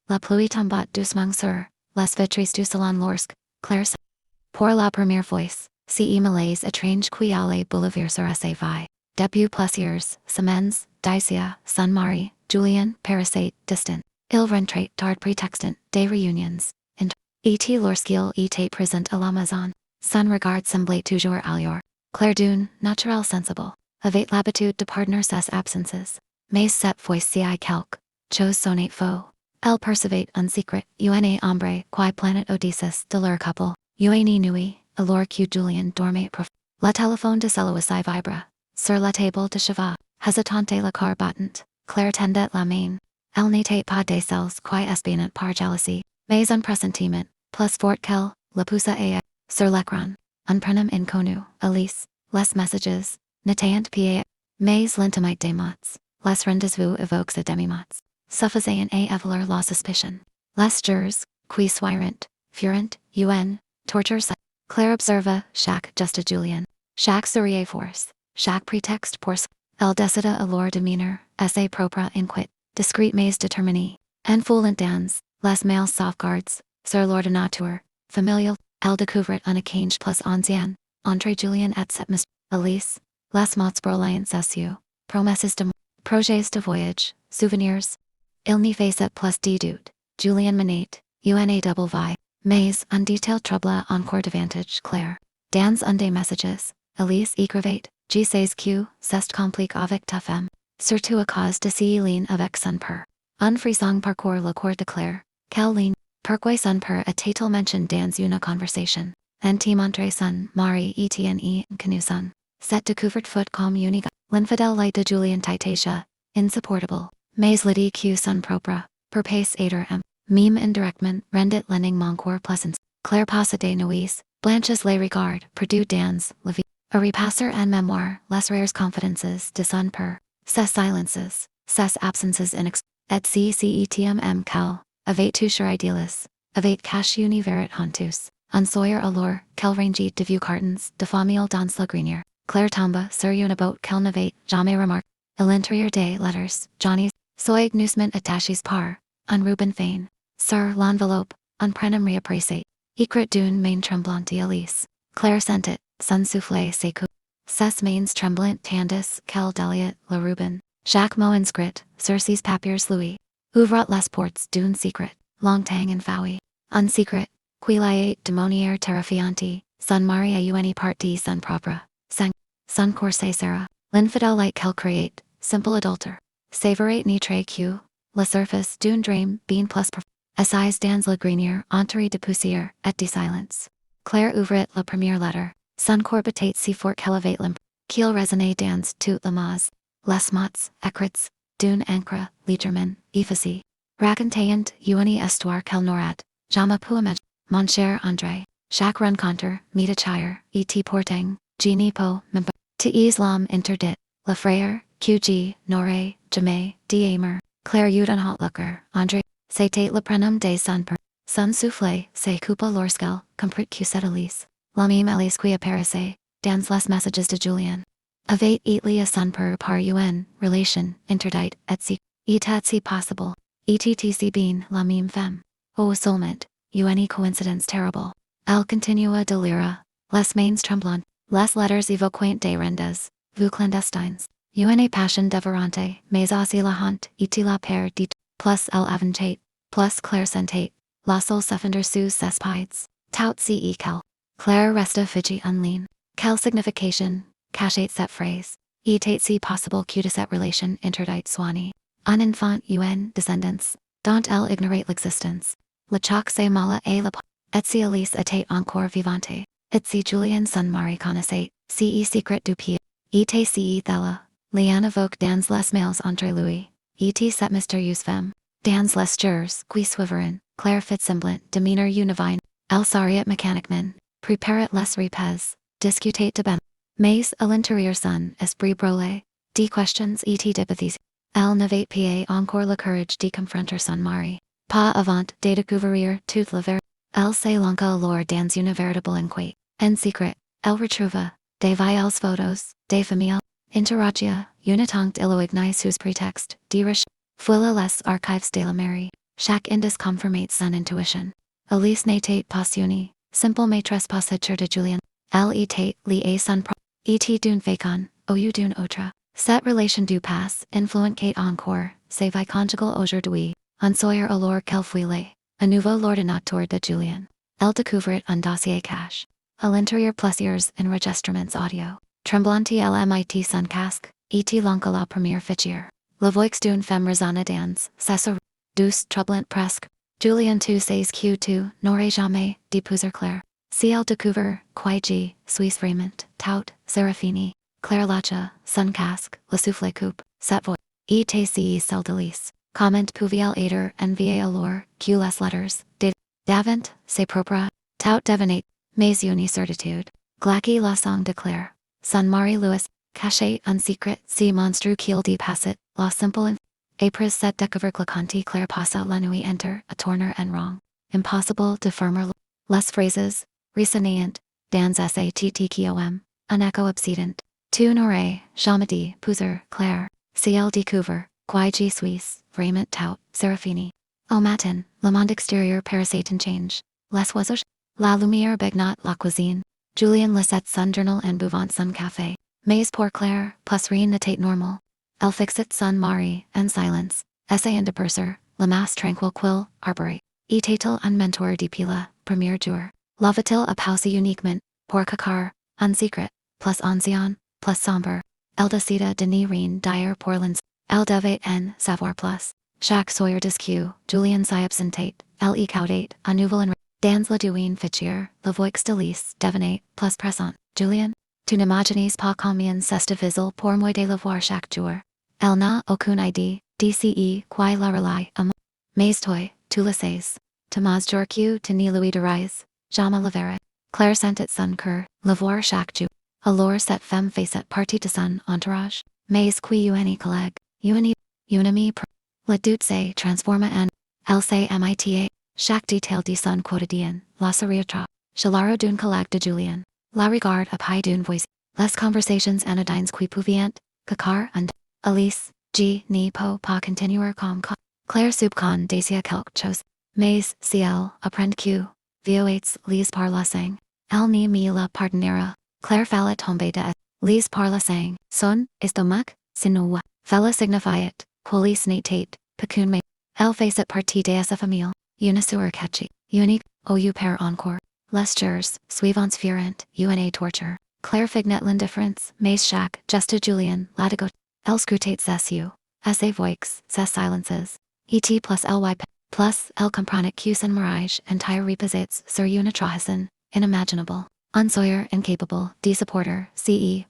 La pluie tombat doucement sur les vitres du salon lorsque Claire pour la première fois, ce malaise étrange qui allait bouleverser vie. Depuis plusieurs semaines, Dacia, son mari, Julien, paraissait distant. Il rentrait tard prétextant des réunions. Et lorsqu'il était présent à la maison, son regard semblait toujours ailleurs. Claire d'une naturelle sensible, avait l'habitude de pardonner ses absences. Mais cette fois-ci quelque chose sonnait faux. Elle percevait un secret, une ombre, qui planet Odysseus de leur couple. Une nuit, alors que Julien dormait le téléphone de celui-ci vibra. Sur la table de chevet, hésitante le corps battant, Claire tendait la main. Elle n'était pas des celles qui espionnent par jalousie, mais un pressentiment, plus fort qu'elle, le poussa à sur l'écran. Un prénom inconnu, Elise, les messages, n'étaient pas, mais l'intimite des mots, les rendez-vous évoquent demi-mots, suffisaient à évaluer la suspicion. Les jours, qui soirent, furent, tortures. Claire observa chaque geste Julien, chaque sourire force, chaque prétexte pour elle décida alors de demeanor, assez propre inquiet, discreet mais déterminé, en foulant dans, les mails sauvegardes, sur l'ordinateur, familial, elle découvrit un échange plus ancien, entre Julien et cette Miss Elise, les mots brillants sociaux, promesses de projets de voyage, souvenirs. Il n'y faisait plus de doute, Julien menait, une double vie, mais un détail troubla encore davantage Claire. Dans un des messages, Elise écrivait, je sais que c'est compliqué avec ta femme, surtout à cause de si ligne avec son père. Un frisson parcourt le corps de Claire, quelle ligne, pourquoi son père était-il mentionné dans une conversation, intime entre son mari et Canuson. Cette découverte fut comme une l'infidélité de Julien Titatia, insupportable, mais l'idée que son propre, purpose être même indirectement rendit l'énigme encore plaisant. Claire passa des nuits, blanches les regards, perdue dans la vie. A repasser en mémoire les rares confidences de son père, ses silences, ses absences et CETMM cal, avait toujours idéalis, avait caché une vérité honteuse. Un soir alors, qu'elle rangeait de vieux cartons de famille dans la grenière, Claire tomba sur une botte qu'elle n'avait jamais remarquée. À l'intérieur des letters, Johnny's, soigneusement attachés par un ruban fin. Sur l'enveloppe, un prénom réapprécié, écrit d'une main tremblante Elise. Claire sentit, son souffle ses coups. Ses mains tremblantes tandis qu'elle déliait le ruban. Chaque mot inscrit, sur ces papiers louis, ouvrat les portes d'un secret, longtemps enfoui. Un secret, qui l'ait de manière terrifiante, son mari a une partie son propre, son corps sera, l'infidélité qu'elle créait, simple adultère. Sévérait ni très que, la surface d'un dream bien plus assise dans la grenière entourée de poussière et de silence. Claire ouvrit la première lettre. Son corps battait si fort qu'elle avait l'impression qu'il résonnait dans toute la maison. Les mots, écrits, d'une encre, légèrement effacée, racontant une histoire qu'elle n'aurait jamais pu imaginer. Mon cher André, chaque rencontre, m'attire, et portant, je n'ai pas, même te l'homme interdite, le frère, que je n'aurais jamais d'aimer. Claire eut un hot looker, André, c'était le prénom de son père. Son souffle se coupa lorsqu'elle comprit que c'était Elise. La même Elise qui apparaissait dans les messages de Julien. Avait été à son père par une relation interdite et si était si possible. Était si bien la même femme. Oh seulement, une coïncidence terrible. Elle continua de lire, les mains tremblantes, les lettres évoquant des rendez vous clandestines. Une passion dévorante, mais aussi la honte était la peur dit, plus elle avançait, plus Claire sentait, la seule s'effondre sous ses pieds. Tout si quelle. Claire resta figée en ligne. Quelle signification, cachait cette phrase. Était si possible que de cette relation interdite soignée. Un enfant une descendance, dont elle ignorait l'existence. Le choc se mala et la et si Elise était encore vivante. Et si Julien son mari connaissait, si secret du pied. Était si thella. Liane évoque dans les mails entre lui. Était cette mystérieuse femme. Dans les jours qui suivirent, Claire fit semblant demeanor univine. Elle s'arrêtait mécaniquement, préparait les repas, discutait de ben. Mais à l'intérieur son esprit brûlait, des questions étaient débattues. Elle n'avait pas encore le courage de confronter son mari. Pas avant de découvrir toute la vérité. Elle se lança alors dans une véritable enquête. En secret, elle retrouva des vieilles photos, des familles, interrogia, une tante illoignée sous prétexte, de fuila les archives de la mairie. chaque indus confirmate son intuition. Elise natate pas uni, simple maîtresse possède de Julien. Elle etate li a son pro. Et d'une fécon, ou d'une autre. Cette relation du passé influencate encore, sa vie conjugale aujourd'hui. Un sawyer alors qu'elle fuile. A nouveau l'ordinateur de Julien. Elle découvre un dossier cache. À l'intérieur plusieurs enregistrements audio. Tremblanti LMIT son casque, et l'oncle la première feature. La voix d'une femme résonne dans, ça douce, troublante presque. Julien tu sais que tu n'aurais jamais d'épouser Claire. Si elle découvre, Quiji, Suisse vraiment, tout, Serafini, Claire Lacha, son casque, le souffle coupe, cette voix. Et celle de lys. Comment pouviel aider envier alors, que les letters, davant, c'est propre, tout devenait, mais une certitude. Glacky la sang de Claire. Son Marie Louis, cachée un secret, si monstru qu'il dépassait, la simple Après cette découvre glacante Claire passa la nuit enter, a tourner en rang. Impossible de fermer les phrases, résonnant, dans satTTQOM, un écho obsédant. Tu n'aurais jamais dit, pouser, Claire, si elle découvre, Quiji Suisse, vraiment tout, Serafini. Au matin, le monde extérieur paraissait change. Les oiseaux, la lumière baignant la cuisine. Julien lisait son journal en buvant son café. Mais pour Claire, plus rien n'était normal. Elle fixait son mari, en silence, essayant de percer, la masse tranquille qu'il arborait. Était-il un mentor depuis le premier jour? L'avait-il appausé uniquement, pour cacar, un secret, plus ancien, plus sombre? Elle décida de ne rien dire pour l'instant. Elle devait en savoir plus. Chaque soir disque, Julien s'y absentait, elle écoutait, à nouveau en dans la douine feature, la voix de lys devenait plus pressante. Julien, tu n'imagines pas combien c'est difficile pour moi de la voir chaque jour. Elle n'a aucune idée, DCE, qui la relie, mais toi, tu le sais. Thomas jour que tu ne lui dirais, jamais la verrai. Claire sentait son cœur, la voir chaque jour. Alors cette femme faisait partie de son entourage, mais qui une collègue, une amie. La doute se transforma en, elle se mita, chaque détail de son quotidien, la seriatra, chalaro d'une collègue de Julien, la regarde à pied d'une voice, les conversations anodines qui pouvaient, cacar and, Elise, ne peut pas continuer comme Claire subcon désia quelque chose, mais si elle apprend que, voits les par la sang, elle ne me la pardonnera. Claire fallait tomber de les par la sang, son, estomac, sinon, fallait signifiet, quolis natate, pecun me. Elle faisait partie de sa famille, une soeur cachée, unique, ou père encore. Les jours, suivants furent, une torture. Claire fignet l'indifference, mais chaque geste Julien, latigot. Elle scrutait ses yeux, ses voix, ses silences. Et plus ly plus elle comprenait que son mirage entire reposait sur une trahison, inimaginable. Un sawyer incapable de supporter,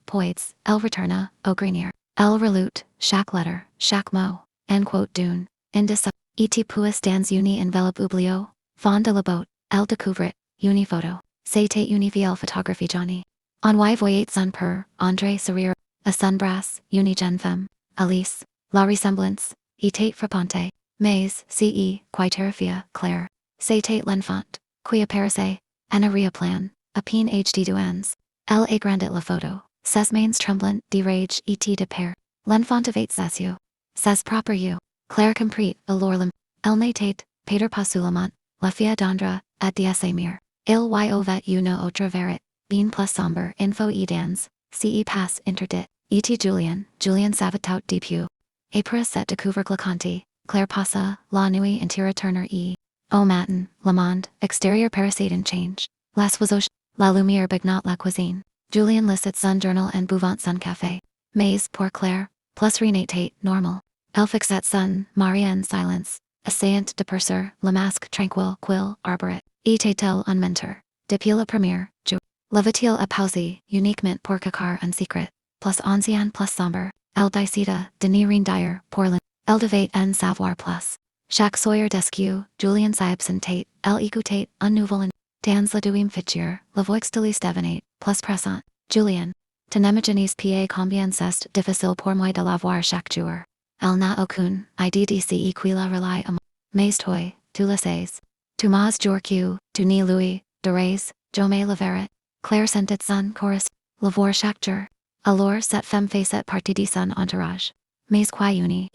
poids, elle retourna, au grenier. Elle relut, chaque lettre, chaque mot, en quote d'une, indice, et puis dans une enveloppe oubliée, fond de la botte, elle découvrit, une photo. C'était une vieille photographie Johnny. On y voyait son père, André sourire, à son bras, une jeune femme, Alice. La ressemblance, était frappante, mais, qui terrifia, Claire. C'était l'enfant, qui apparaissait, en arrière-plan, à peine HD 2 ans. Elle agrandit la photo, ses mains tremblantes de rage et de peur. L'enfant avait ses yeux. Ses propres yeux. Claire comprit, alors elle n'était, Peter pas seulement, la fille d'Andra, à de s'aimer. Il y avait une autre vérité, bien plus sombre info et dans, passe interdite, et Julien savait tout depuis. Après cette découvre glacante, Claire passa, la nuit entière tourner et, au matin, le monde, extérieur paraissait change. Les oiseaux, la lumière baignant la cuisine. Julien lisait son journal en buvant son café. Mais, pour Claire, plus rien n'était normal. Elle fixait son mari en silence, essayant de percer le masque tranquille qu'il arborait. Était-elle un mentor? Depuis le premier jour, l'avait-il appausé uniquement pour cacar un secret, plus ancien plus sombre? Elle décida de ne rien dire pour l'un. Elle devait en savoir plus. Chaque soir d'esque, Julien s'y absentait, elle écoutait un nouvel dans la douime feature, la voix de lys devenait plus pressante. Julien, tu n'imagines pas combien c'est difficile pour moi de la voir chaque jour. Elle n'a aucune idée de si qui la relie à moi. Mais toi, tu le sais. Tu m'as jour que, tu ne lui dirais, jamais la verrai. Claire sentait son chorus, la voir chaque jour. Alors cette femme faisait partie de son entourage. Mais quoi une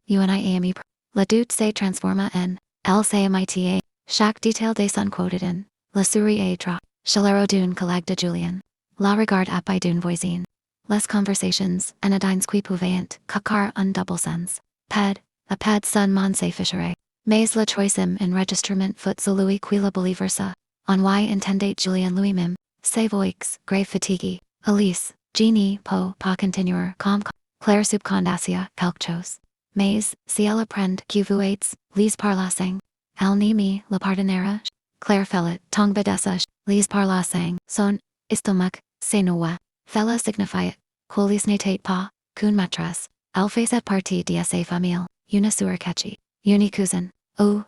ami, la doute se transforma en, Elle s'amita. Chaque detail des unquoted in. La souris et tra. Chalero d'une collègue de Julien. La regarde appui d'une voisine. Les conversations, anodines qui pouvaient, cacar un double sens. Ped, a ped son mon se ficherait. Mais le troisième enregistrement foot celui qui la bouleversa. En y intendait Julien lui-même. Ses voix, grave fatigue. Elise, Jeannie, pas continuer, comme Claire subcondacia, quelque chose. Mais, si elle apprend que vous êtes, les parlassing. Elle ni me, la pardonnera. Claire fellet, tong bedessa, les parlassing, son, estomac, c'est noa. Fella signifiet, colis n'était pas, qu'une maîtresse. Elle faisait partie de sa famille, une sœur cachée, une cousine,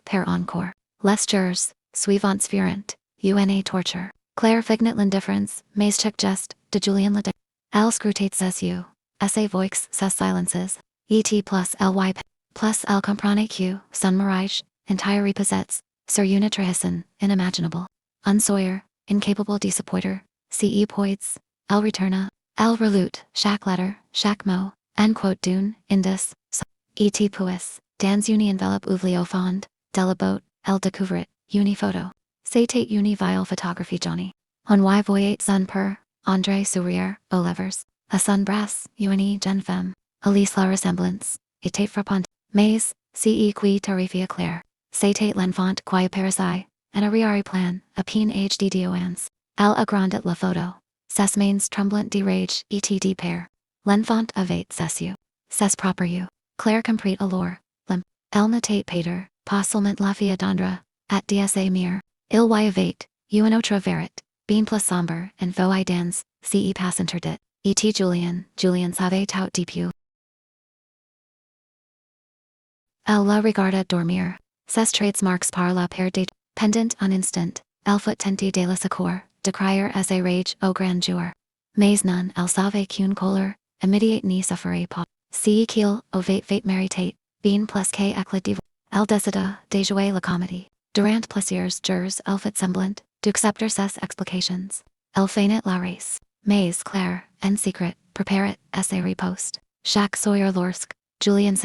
père encore. Les jours, suivants furent, une torture. Claire feignait l'indifference, mais chaque geste, de Julien le Elle scrutait ses yeux, ses voix, ses silences, plus ly plus elle comprenait que, son mariage, entire reposets, sur une trahison, inimaginable. Un sawyer, incapable de supporter, ce poids, elle retourna, elle relut, chaque lettre, chaque mot, en quote d'une, indice, et puis, dans une enveloppe ouvlie au fond, de la botte, elle découvrit, une photo. C'était une vieille photographie Johnny. On y voyait son père, André sourire, aux lèvres, à son bras, une jeune femme. Elise la ressemblance, était frappante, mais, ce qui terrifia Claire, c'était l'enfant qui apparaissait, en arrière-plan, à peine âge de 10 ans. Elle agrandit la photo. Ses mains tremblant de rage, et de peur. L'enfant avait ses yeux. Ses propres yeux. Claire comprit alors, elle n'était Peter, pas seulement la fille d'Andra, at dsa mir. Il y avait, une autre vérité, bien plus sombre, en faux dans, ce pas interdite. Et Julien savait tout depuis. Elle la regarda dormir. Ses traits marques par la peur des pendant un instant, elle fut tentée de la secours, de crier à sa rage au grand jour. Mais non, elle savait qu'une colère, immédiate n'y suffirait pas. Si qu'il, avait fait mériter, bien plus qu'éclat de elle décida de jouer la comédie. Durant plusieurs jours, elle fit semblant, d'accepter ses explications. Elle feignait la race. Mais Claire, en secret, préparait à ses ripostes. Chaque soir lorsque, Julien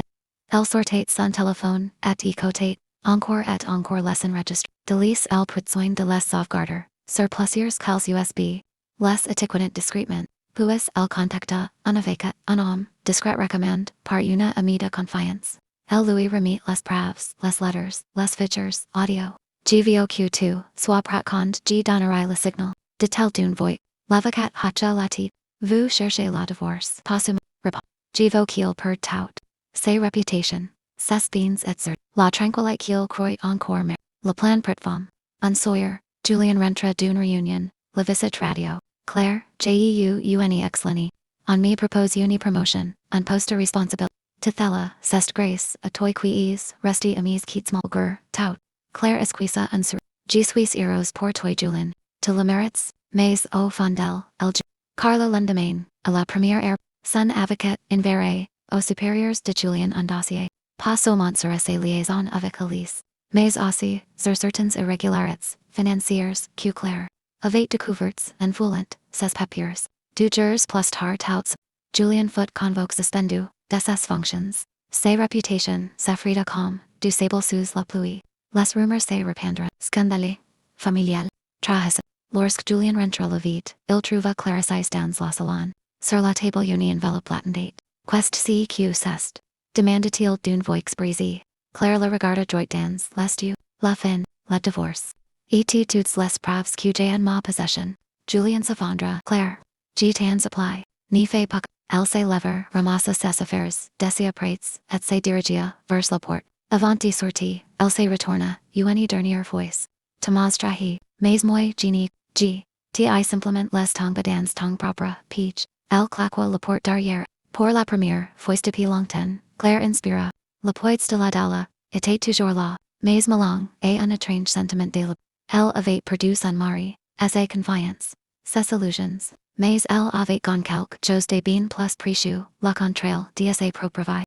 elle sortait son téléphone, et écoutait, encore les enregistres. Delise elle prit soin de les sauvegarder, sur plusieurs cales USB. Les etiquetait discrètement. Puis elle contacta, avec un homme, discret recommand, par une amie de confiance. Elle lui remit les preuves, les letters, les fichiers, audio. GVOQ2, soit pratiquant G donnerai le signal. De-t-elle d'une voix. L'avocat hacha la tête. Vous cherchez la divorce. Possum. Repas. GVOQ per tout. Ses réputation. Ses beans et sur. La tranquillité qu'il croit encore mais. Le plan prit femme. Un sawyer. Julien rentra d'une réunion. La visite radio. Claire, JEUUNE exleni. On me propose une promotion. Un poste responsible. Tithella, cest grace, a toi qui is, resti amis quittes malgur, tout. Claire esquisa un sur. Je suis heros pour toi Julien. To le mérits, mais au fondel, Carla Lendemain, à la première heure, son avocat, in verre, aux supérieurs de Julien un dossier. Pas seulement sur ses liaisons avec Elise, mais aussi, sur certaines irrégularités, financières, que Claire avait découvertes, en foulant, ses papiers. 2 jours plus tard tout. Julien fut convoque suspendu, de ses fonctions. Ses réputations, s'effrita comme, du sable sous la pluie. Les rumeurs se répandront. Scandale. Familial. Trahison. Lorsque Julien rentra la vite, il trouva Claire assise dans la salon. Sur la table une enveloppe latente. Quest CQ cest. Demanda-t-il d'une voix brisée. Claire la regarda droit dans les yeux. La fin, la divorce. Et toutes les preuves que j'ai en ma possession. Julien se fondra. Claire. J'ai t'en supply. N'y fait pas. Elle se leva, ramassa ses affaires, descia prêts, et se dirigia, vers la porte. Avant de sortir, elle se retourna, une dernière fois. Thomas trahi, mais moi, Jeannie, ti simplement les tongue badans tongue propre, peach. Elle claqua la porte derrière. Pour la première fois depuis longtemps, Claire inspira. Le poids de la dalle était toujours là, mais malong, et un étrange sentiment de la. Elle avait perdu son mari, ses confiances, ses illusions. Mais elle avait gone quelque chose de bien plus précieux, la contraire de ses propres vies.